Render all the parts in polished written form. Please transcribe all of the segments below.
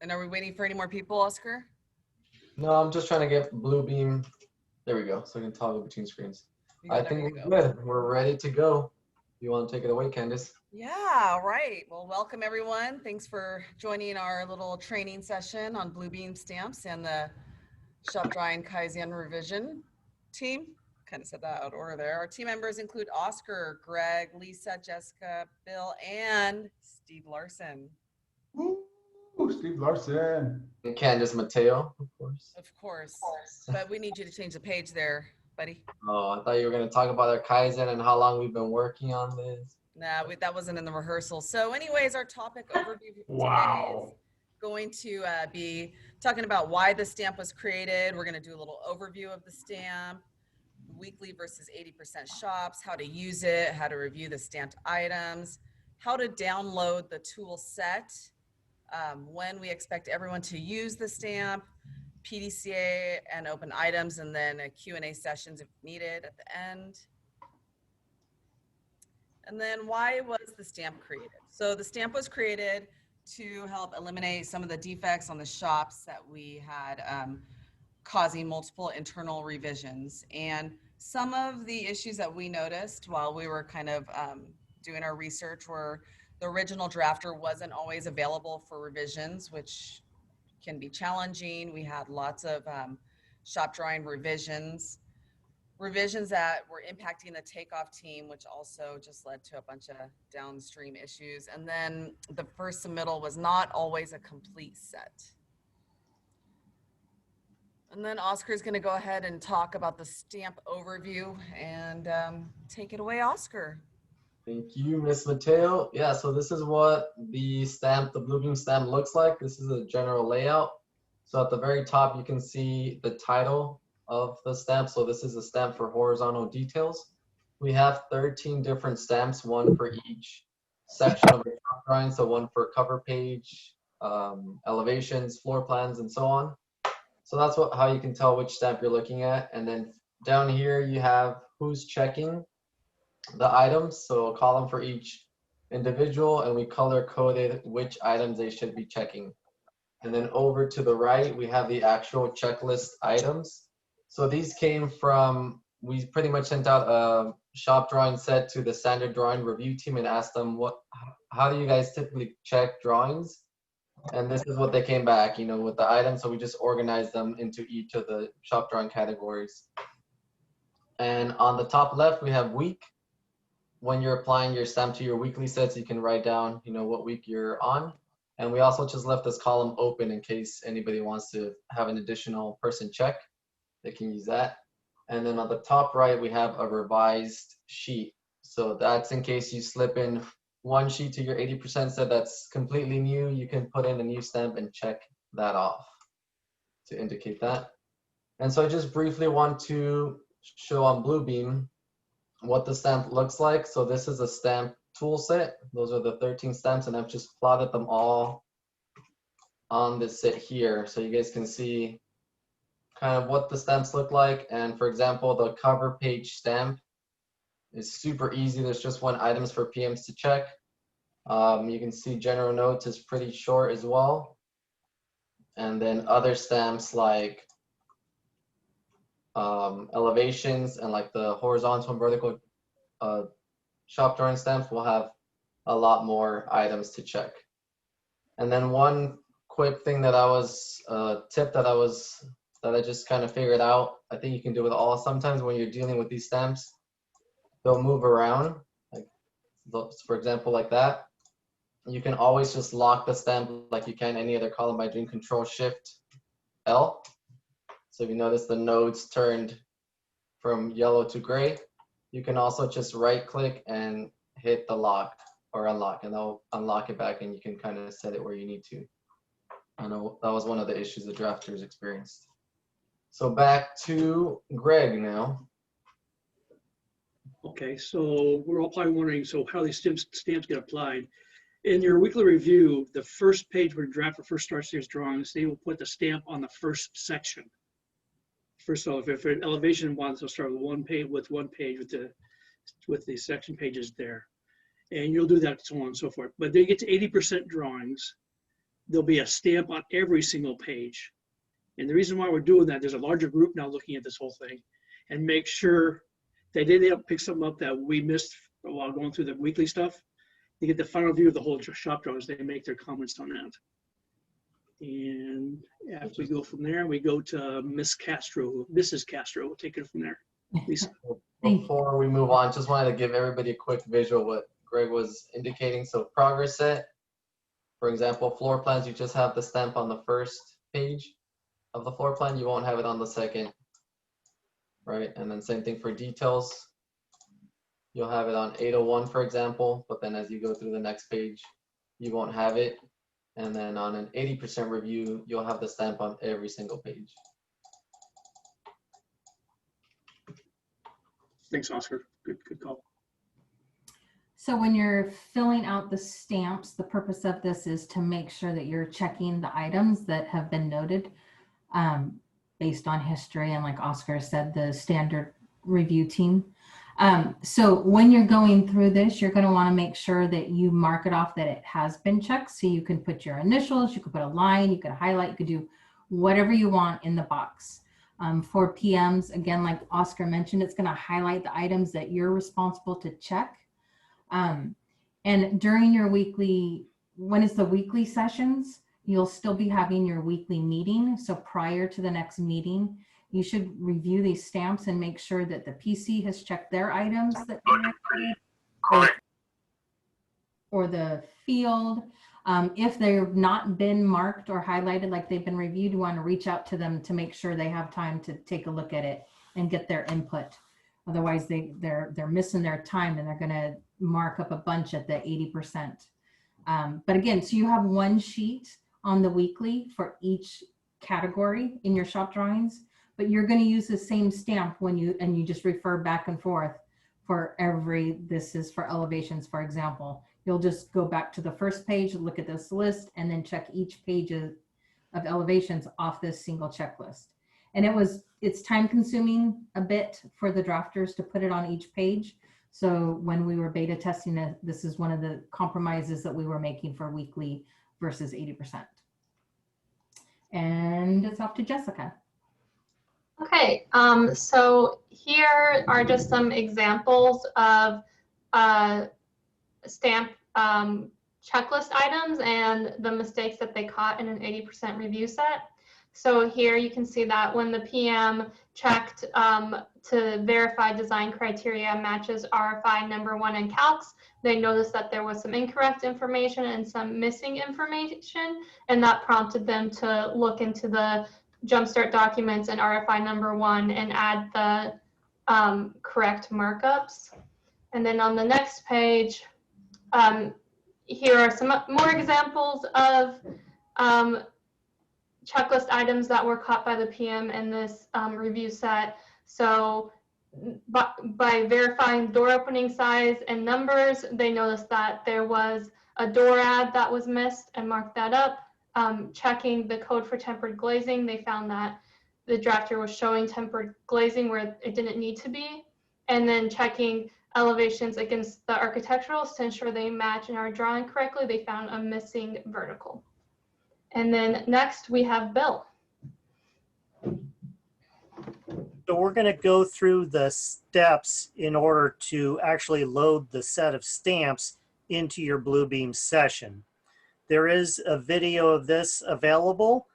And are we waiting for any more people, Oscar? No, I'm just trying to get Bluebeam. There we go. So I can toggle between screens. I There think you we're go. good. We're ready to go. You want to take it away, Candace? Yeah, right. Well, welcome everyone. Thanks for joining our little training session on Bluebeam Stamps and the Shop Drawing Kaizen revision team. Kind of said that out of order there. Our team members include Oscar, Greg, Lisa, Jessica, Bill, and Steve Larson. Woo, Steve Larson. And Candace Mateo, of course. Of course. But we need you to change the page there, buddy. Oh, I thought you were going to talk about our Kaizen and how long we've been working on this. Nah, that wasn't in the rehearsal. So anyways, our topic overview today Wow. is going to be talking about why the stamp was created. We're going to do a little overview of the stamp, weekly versus 80% shops, how to use it, how to review the stamped items, how to download the tool set, when we expect everyone to use the stamp, PDCA and open items, and then a Q&A sessions if needed at the end. And then why was the stamp created? So the stamp was created to help eliminate some of the defects on the shops that we had causing multiple internal revisions. And some of the issues that we noticed while we were kind of doing our research were the original drafter wasn't always available for revisions, which can be challenging. We had lots of shop drawing revisions that were impacting the takeoff team, which also just led to a bunch of downstream issues. And then the first submittal was not always a complete set. And then Oscar's going to go ahead and talk about the stamp overview and take it away, Oscar. Thank you, Miss Mateo. Yeah, so this is what the Bluebeam stamp looks like. This is a general layout. So at the very top, you can see the title of the stamp. So this is a stamp for horizontal details. We have 13 different stamps, one for each section of the shop drawing. So one for cover page, elevations, floor plans, and so on. So that's how you can tell which stamp you're looking at. And then down here, you have who's checking the items. So a column for each individual, and we color coded which items they should be checking. And then over to the right, we have the actual checklist items. So these came from, we pretty much sent out a shop drawing set to the standard drawing review team and asked them, how do you guys typically check drawings? And this is what they came back, with the items. So we just organized them into each of the shop drawing categories. And on the top left, we have week. When you're applying your stamp to your weekly sets, you can write down, what week you're on. And we also just left this column open in case anybody wants to have an additional person check. They can use that. And then on the top right, we have a revised sheet. So that's in case you slip in one sheet to your 80% set that's completely new, you can put in a new stamp and check that off to indicate that. And so I just briefly want to show on Bluebeam what the stamp looks like. So this is a stamp tool set. Those are the 13 stamps, and I've just plotted them all on this set here. So you guys can see kind of what the stamps look like. And for example, the cover page stamp is super easy. There's just one items for PMs to check. You can see general notes is pretty short as well. And then other stamps like elevations and like the horizontal and vertical shop drawing stamps will have a lot more items to check. And then one quick thing that tip that I just kind of figured out, I think you can do it all. Sometimes when you're dealing with these stamps, they'll move around, like for example, like that. You can always just lock the stamp like you can any other column by doing Control-Shift-L. So if you notice the nodes turned from yellow to gray, you can also just right click and hit the lock or unlock, and they'll unlock it back and you can kind of set it where you need to. I know that was one of the issues the drafters experienced. So back to Greg now. Okay, so we're all probably wondering, so how these stamps get applied. In your weekly review, the first page where the drafter first starts his drawings, they will put the stamp on the first section. First of all, if an elevation wants to start with one page with the section pages there, and you'll do that so on and so forth. But they get to 80% drawings, there'll be a stamp on every single page. And the reason why we're doing that, there's a larger group now looking at this whole thing and make sure they didn't pick something up that we missed while going through the weekly stuff. They get the final view of the whole shop drawings. They make their comments on that. And after we go from there, we go to Mrs. Castro. We'll take it from there. Lisa. Before we move on, just wanted to give everybody a quick visual what Greg was indicating. So progress set, for example, floor plans, you just have the stamp on the first page of the floor plan. You won't have it on the second, right? And then same thing for details. You'll have it on 801, for example, but then as you go through the next page, you won't have it. And then on an 80% review, you'll have the stamp on every single page. Thanks, Oscar. Good call. So when you're filling out the stamps, the purpose of this is to make sure that you're checking the items that have been noted based on history. And like Oscar said, the standard review team. So when you're going through this, you're going to want to make sure that you mark it off that it has been checked. So you can put your initials, you could put a line, you could highlight, you could do whatever you want in the box. For PMs, again, like Oscar mentioned, it's going to highlight the items that you're responsible to check. And during your weekly, when it's the weekly sessions, you'll still be having your weekly meeting. So prior to the next meeting, you should review these stamps and make sure that the PC has checked their items that or the field. If they've not been marked or highlighted like they've been reviewed, you want to reach out to them to make sure they have time to take a look at it and get their input. Otherwise, they're missing their time and they're going to mark up a bunch at the 80%. But again, so you have one sheet on the weekly for each category in your shop drawings, but you're going to use the same stamp when you just refer back and forth for every, this is for elevations, for example. You'll just go back to the first page, look at this list, and then check each page of elevations off this single checklist. And it's time consuming a bit for the drafters to put it on each page. So when we were beta testing it, this is one of the compromises that we were making for weekly versus 80%. And it's off to Jessica. Okay, so here are just some examples of stamp checklist items and the mistakes that they caught in an 80% review set. So here you can see that when the PM checked to verify design criteria matches RFI #1 in calcs, they noticed that there was some incorrect information and some missing information, and that prompted them to look into the Jumpstart documents and RFI #1 and add the correct markups. And then on the next page, here are some more examples of checklist items that were caught by the PM in this review set. So by verifying door opening size and numbers, they noticed that there was a door ad that was missed and marked that up. Checking the code for tempered glazing, they found that the drafter was showing tempered glazing where it didn't need to be. And then checking elevations against the architecturals to ensure they match and are drawn correctly, they found a missing vertical. And then next we have Bill. So we're going to go through the steps in order to actually load the set of stamps into your Bluebeam session. There is a video of this available,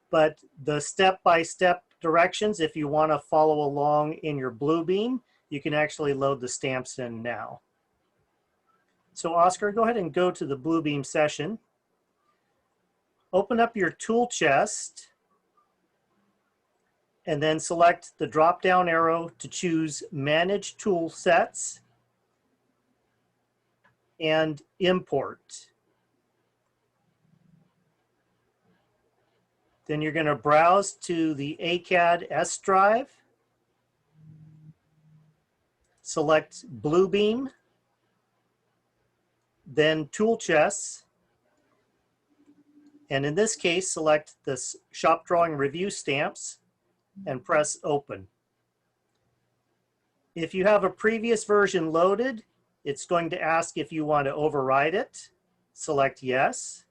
but the step-by-step directions, if you want to follow along in your Bluebeam, you can actually load the stamps in now. So Oscar, go ahead and go to the Bluebeam session. Open up your tool chest and then select the drop-down arrow to choose Manage Tool Sets and Import. Then you're going to browse to the ACAD S drive, select Bluebeam, then Tool Chests, and in this case, select the Shop Drawing Review Stamps and press Open. If you have a previous version loaded, it's going to ask if you want to override it. Select Yes.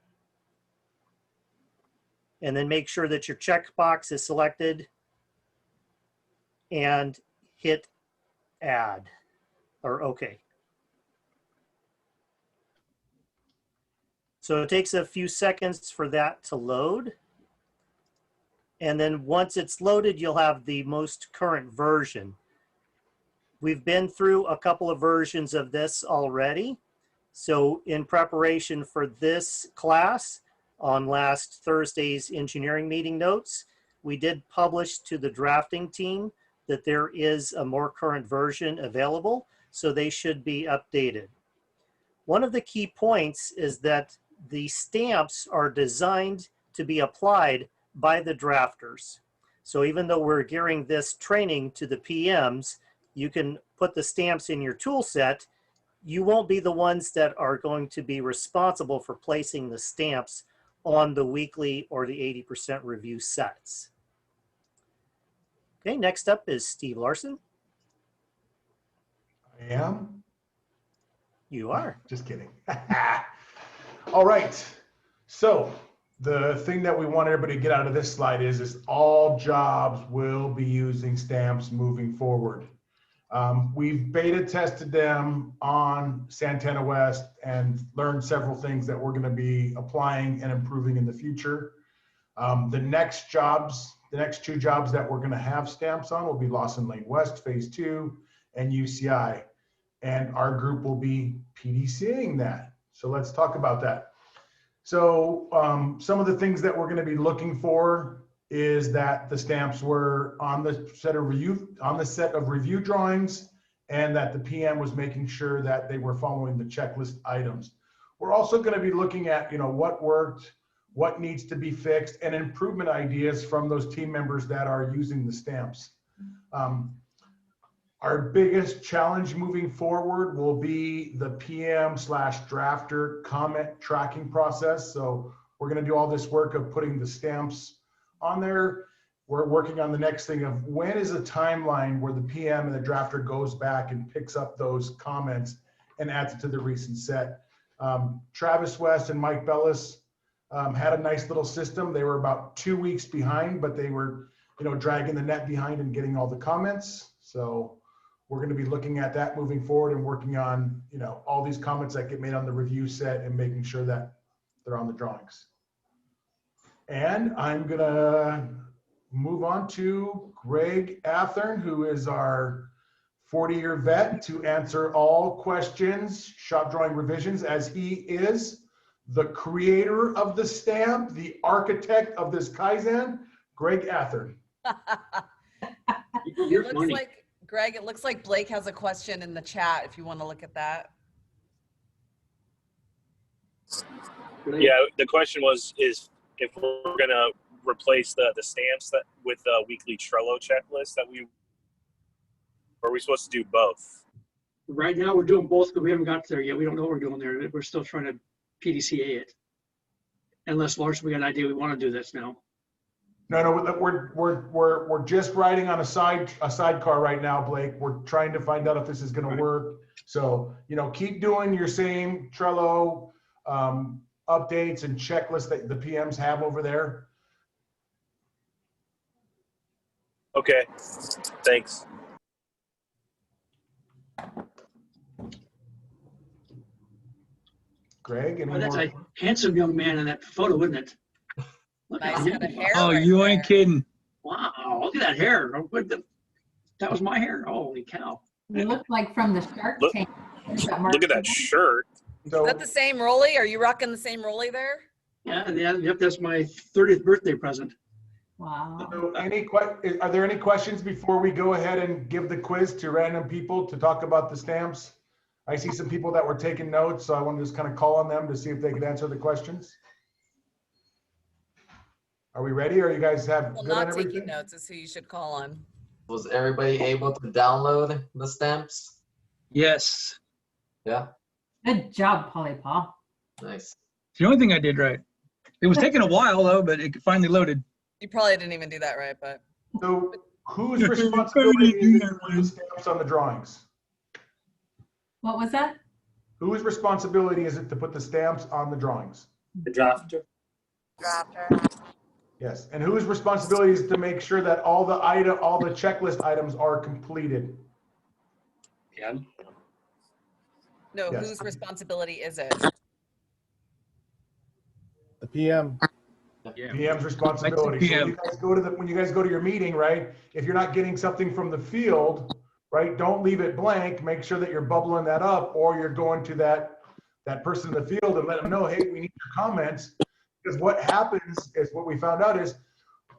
and then make sure that your checkbox is selected and hit add or OK. So it takes a few seconds for that to load. And then once it's loaded, you'll have the most current version. We've been through a couple of versions of this already. So in preparation for this class on last Thursday's engineering meeting notes, we did publish to the drafting team that there is a more current version available, so they should be updated. One of the key points is that the stamps are designed to be applied by the drafters. So even though we're gearing this training to the PMs, you can put the stamps in your tool set. You won't be the ones that are going to be responsible for placing the stamps on the weekly or the 80% review sets. Okay, next up is Steve Larson. I am. You are. Just kidding. All right. So the thing that we want everybody to get out of this slide is all jobs will be using stamps moving forward. We've beta tested them on Santana West and learned several things that we're going to be applying and improving in the future. The next two jobs that we're going to have stamps on will be Lawson Lane West Phase 2 and UCI. And our group will be PDCing that. So let's talk about that. So some of the things that we're going to be looking for is that the stamps were on the set of review drawings, and that the PM was making sure that they were following the checklist items. We're also going to be looking at, what worked, what needs to be fixed, and improvement ideas from those team members that are using the stamps. Our biggest challenge moving forward will be the PM/drafter comment tracking process. So we're going to do all this work of putting the stamps on there. We're working on the next thing of when is a timeline where the PM and the drafter goes back and picks up those comments and adds it to the recent set. Travis West and Mike Bellis had a nice little system. They were about 2 weeks behind, but they were, dragging the net behind and getting all the comments. So we're going to be looking at that moving forward and working on, all these comments that get made on the review set and making sure that they're on the drawings. And I'm going to move on to Greg Athern, who is our 40-year vet, to answer all questions, shop drawing revisions, as he is the creator of the stamp, the architect of this Kaizen, Greg Athern. You're Looks funny. like, Greg, it looks like Blake has a question in the chat if you want to look at that. Yeah, the question is if we're gonna replace the stamps that with the weekly Trello checklist or are we supposed to do both? Right now, we're doing both, but we haven't got there yet. We don't know what we're doing there. We're still trying to PDCA it. Unless, Larson, we got an idea we want to do this now. No, we're just riding on a sidecar right now, Blake. We're trying to find out if this is going to work. So, keep doing your same Trello updates and checklists that the PMs have over there. Okay, thanks. Greg, any Well, that's more? a handsome young man in that photo, isn't it? Look Nice at head of him. hair. Oh, right you ain't there. kidding. Wow, look at that hair. That was my hair. Holy cow. You look like from the Shark Look- Tank. Look at that shirt. So, Is that the same Rolly? Are you rocking the same Rolly there? Yeah, yep, that's my 30th birthday present. Wow. so are there any questions before we go ahead and give the quiz to random people to talk about the stamps? I see some people that were taking notes, so I want to just kind of call on them to see if they could answer the questions. Are we ready, or you guys have Well, good on not everything? taking notes is who you should call on. Was everybody able to download the stamps? Yes. Yeah, Good job, Polly Paw. nice. It's the only thing I did right. It was taking a while though, but it finally loaded. You probably didn't even do that right, but So whose responsibility is it to put the stamps on the drawings? What was that? Whose responsibility is it to put the stamps on the drawings? The drafter. Yes, and whose responsibility is to make sure that all the checklist items are completed? Yeah. No, Yes. whose responsibility is it? The PM. Yeah. PM's responsibility. So when you guys go to when you guys go to your meeting, right? If you're not getting something from the field, right? Don't leave it blank. Make sure that you're bubbling that up, or you're going to that person in the field and let them know, hey, we need your comments. Because what happens is, what we found out is,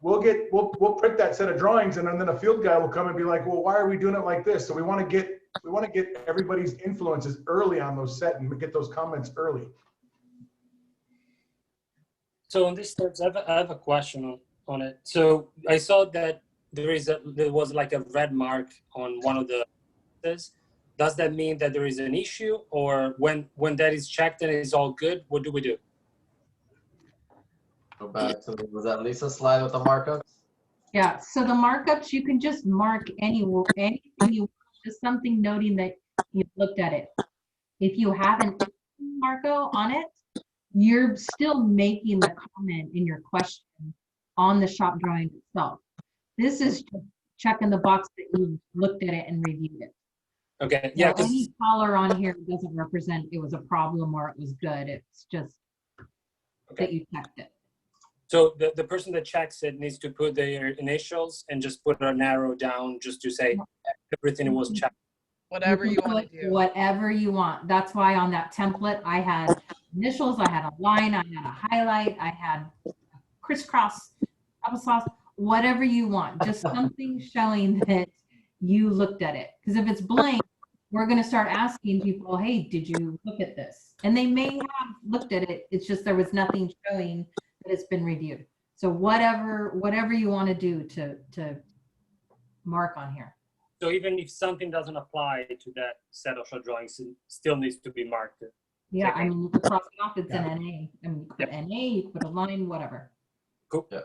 we'll print that set of drawings, and then a field guy will come and be like, well, why are we doing it like this? So we want to get everybody's influences early on those set and get those comments early. So on this steps, I have a question on it. So I saw that there was like a red mark on one of the boxes. Does that mean that there is an issue, or when that is checked and it's all good, what do we do? Go back to, was that Lisa's slide with the markups? Yeah, so the markups, you can just mark anything you, just something noting that you looked at it. If you have an Marco on it, you're still making the comment in your question on the shop drawing itself. This is just checking the box that you looked at it and reviewed it. Okay, yeah. So any color on here doesn't represent it was a problem or it was good. It's just that you checked it. So the person that checks it needs to put their initials and just put an arrow down just to say everything was checked. Whatever you want to do. Whatever you want. That's why on that template, I had initials, I had a line, I had a highlight, I had crisscross, applesauce, whatever you want. Just something showing that you looked at it. Because if it's blank, we're going to start asking people, hey, did you look at this? And they may have looked at it. It's just there was nothing showing that it's been reviewed. So whatever you want to do to mark on here. So even if something doesn't apply to that set of short drawings, it still needs to be marked. Yeah, I mean, you could cross it off, it's Yeah. an NA. I mean, you could put NA, you could put a line, whatever. Cool. Yeah.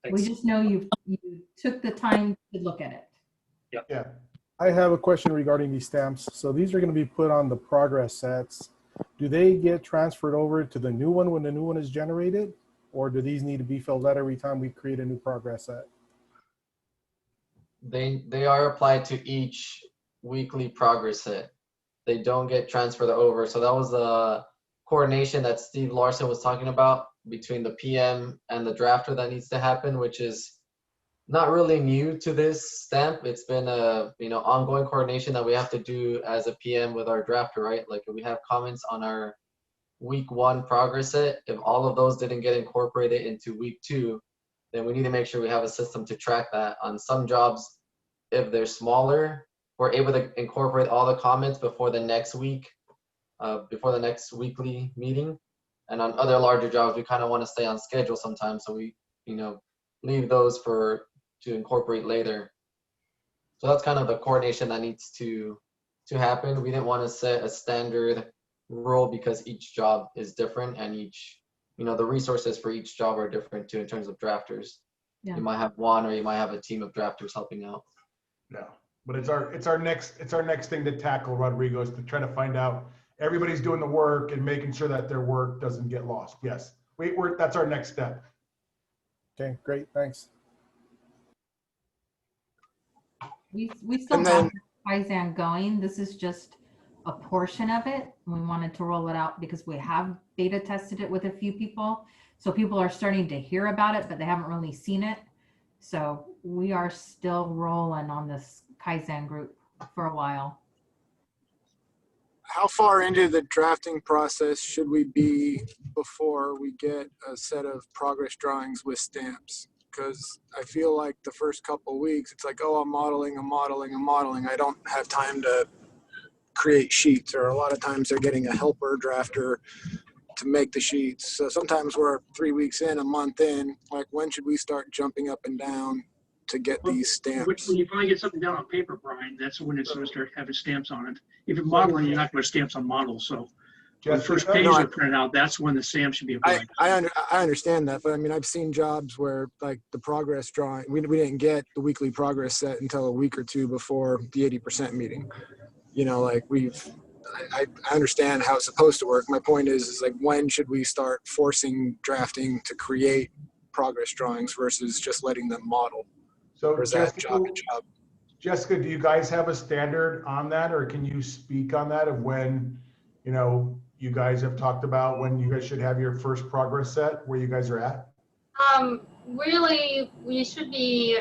Thanks. We just know you took the time to look at it. Yeah. I have a question regarding these stamps. So these are going to be put on the progress sets. Do they get transferred over to the new one when the new one is generated? Or do these need to be filled out every time we create a new progress set? They are applied to each weekly progress set. They don't get transferred over. So that was the coordination that Steve Larson was talking about between the PM and the drafter that needs to happen, which is not really new to this stamp. It's been a ongoing coordination that we have to do as a PM with our drafter, right? Like if we have comments on our week 1 progress set, if all of those didn't get incorporated into week 2, then we need to make sure we have a system to track that. On some jobs, if they're smaller, we're able to incorporate all the comments before the next week, before the next weekly meeting. And on other larger jobs, we kind of want to stay on schedule sometimes, so we, leave those to incorporate later. So that's kind of the coordination that needs to happen. We didn't want to set a standard rule because each job is different, and each, the resources for each job are different too in terms of drafters. Yeah. You might have one, or you might have a team of drafters helping out. No, but it's our next thing to tackle, Rodrigo, is to try to find out everybody's doing the work and making sure that their work doesn't get lost. Yes, that's our next step. Okay, great, thanks. We still And have then- Kaizen going. This is just a portion of it. We wanted to roll it out because we have beta tested it with a few people. So people are starting to hear about it, but they haven't really seen it. So we are still rolling on this Kaizen group for a while. How far into the drafting process should we be before we get a set of progress drawings with stamps? Because I feel like the first couple of weeks, it's like, oh, I'm modeling. I don't have time to create sheets, or a lot of times they're getting a helper drafter to make the sheets. So sometimes we're 3 weeks in, a month in, like when should we start jumping up and down to get these stamps? When you finally get something down on paper, Brian, that's when it's going to start having stamps on it. If you're modeling, you're not going to stamps on models. So when the first pages are printed out, that's when the stamp should be applied. I understand that, but I mean, I've seen jobs where like the progress drawing, we didn't get the weekly progress set until a week or two before the 80% meeting. Like I understand how it's supposed to work. My point is like, when should we start forcing drafting to create progress drawings versus just letting them model? So Or is that job to job? Jessica, do you guys have a standard on that, or can you speak on that of when, you know, you guys have talked about when you guys should have your first progress set, where you guys are at? Really, we should be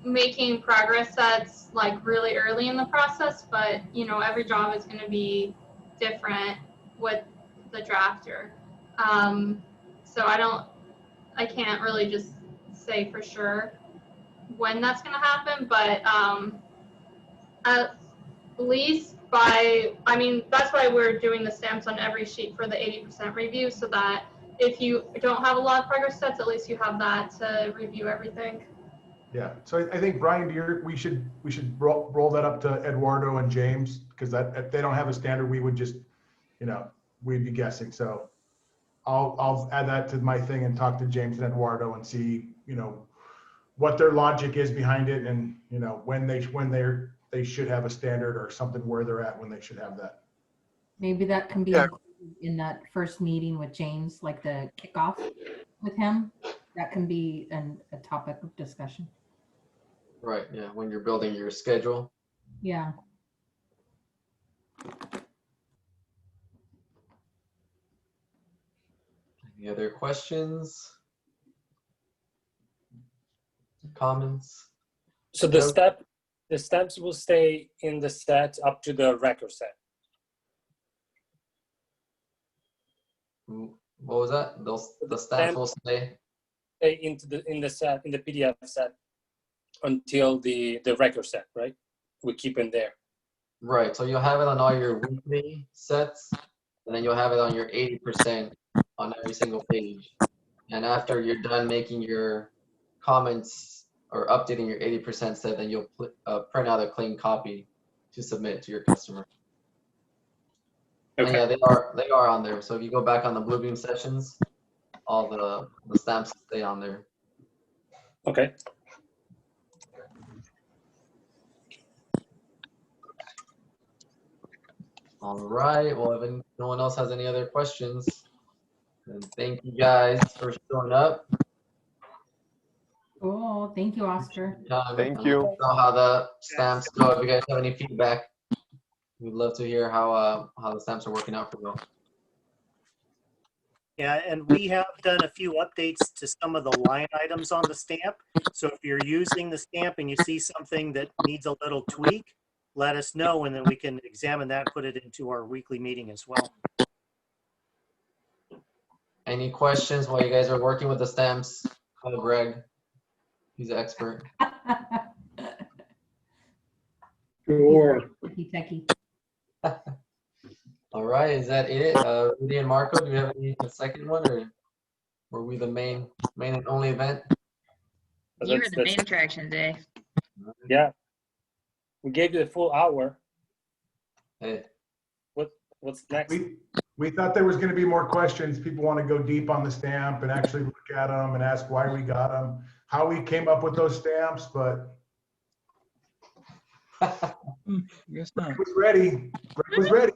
making progress sets like really early in the process, but you know, every job is going to be different with the drafter. So I can't really just say for sure when that's going to happen, but at least that's why we're doing the stamps on every sheet for the 80% review, so that if you don't have a lot of progress sets, at least you have that to review everything. Yeah, so I think Brian, we should roll that up to Eduardo and James, because that if they don't have a standard, we would just, you know, we'd be guessing. So I'll add that to my thing and talk to James and Eduardo and see, you know, what their logic is behind it, and you know when they should have a standard or something, where they're at when they should have that. Maybe that can be included in that first meeting with James, like the kickoff with him. That can be a topic of discussion. Right, yeah, when you're building your schedule. Yeah. Any other questions? Comments? So the stamps will stay in the set up to the record set. What was that? The stamps will stay in the PDF set until the record set, right? We keep it there. right. So you'll have it on all your weekly sets, and then you'll have it on your 80% on every single page. And after you're done making your comments or updating your 80% set, then you'll print out a clean copy to submit to your customer. Okay. And yeah, they are on there. So if you go back on the Bluebeam sessions, all the stamps stay on there. Okay. All right. Well, if no one else has any other questions, then thank you guys for showing up. Oh, thank you, Oscar. Thank you. Know how the stamps go. If you guys have any feedback, we'd love to hear how the stamps are working out for you. Yeah, and we have done a few updates to some of the line items on the stamp. So if you're using the stamp and you see something that needs a little tweak, let us know, and then we can examine that and put it into our weekly meeting as well. Any questions while you guys are working with the stamps? Call Greg. He's an expert. Sure. Techie. All right, is that it? Rudy and Marco, do you have a second one, or were we the main and only event? You were the main attraction today. Yeah. We gave you the full hour. Hey. What's next? We thought there was going to be more questions. People want to go deep on the stamp and actually look at them and ask why we got them, how we came up with those stamps, but Guess not. Greg was ready. Greg was ready.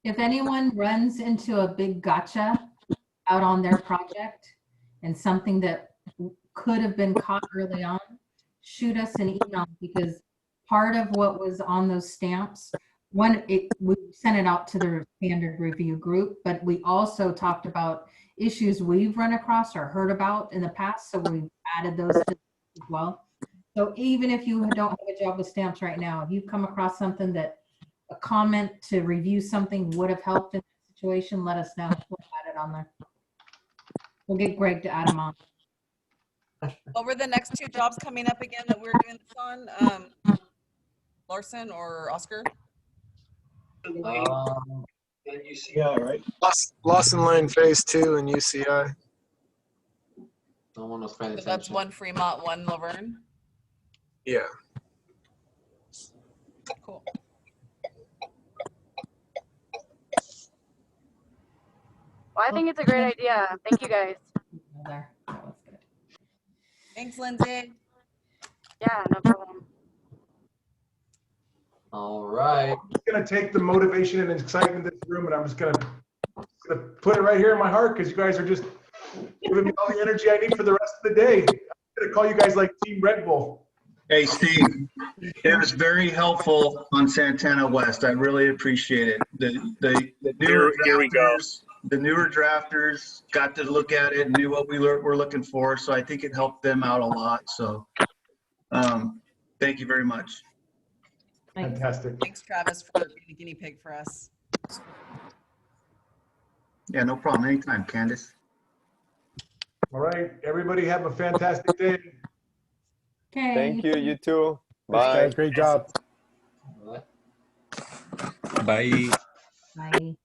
If anyone runs into a big gotcha out on their project and something that could have been caught early on, shoot us an email, because part of what was on those stamps, we sent it out to the standard review group, but we also talked about issues we've run across or heard about in the past, so we added those to as well. So even if you don't have a job with stamps right now, if you've come across something that a comment to review something would have helped in that situation, let us know. We'll add it on there. We'll get Greg to add them on. Over the next two jobs coming up again that we're doing this on, Larson or Oscar? And UCI, right? Lawson Lane Phase 2 and UCI. No one was paying So attention. that's one Fremont, one Laverne. Yeah. Cool. Well, I think it's a great idea. Thank you guys. There. That was good. Thanks, Lindsay. Yeah, no problem. All right. I'm just going to take the motivation and excitement in this room, and I'm just going to put it right here in my heart, because you guys are just giving me all the energy I need for the rest of the day. I'm gonna call you guys like Team Red Bull. Hey, Steve, it was very helpful on Santana West. I really appreciate it. The newer Here we go. drafters, the newer drafters got to look at it and knew what we were looking for. So I think it helped them out a lot. So thank you very much. Fantastic. Thanks, Travis, for being a guinea pig for us. Yeah, no problem. Anytime, Candace. All right, everybody have a fantastic day. Okay. Thank you. You too. Thanks, Bye. guys. Great job. All right. Bye. Bye.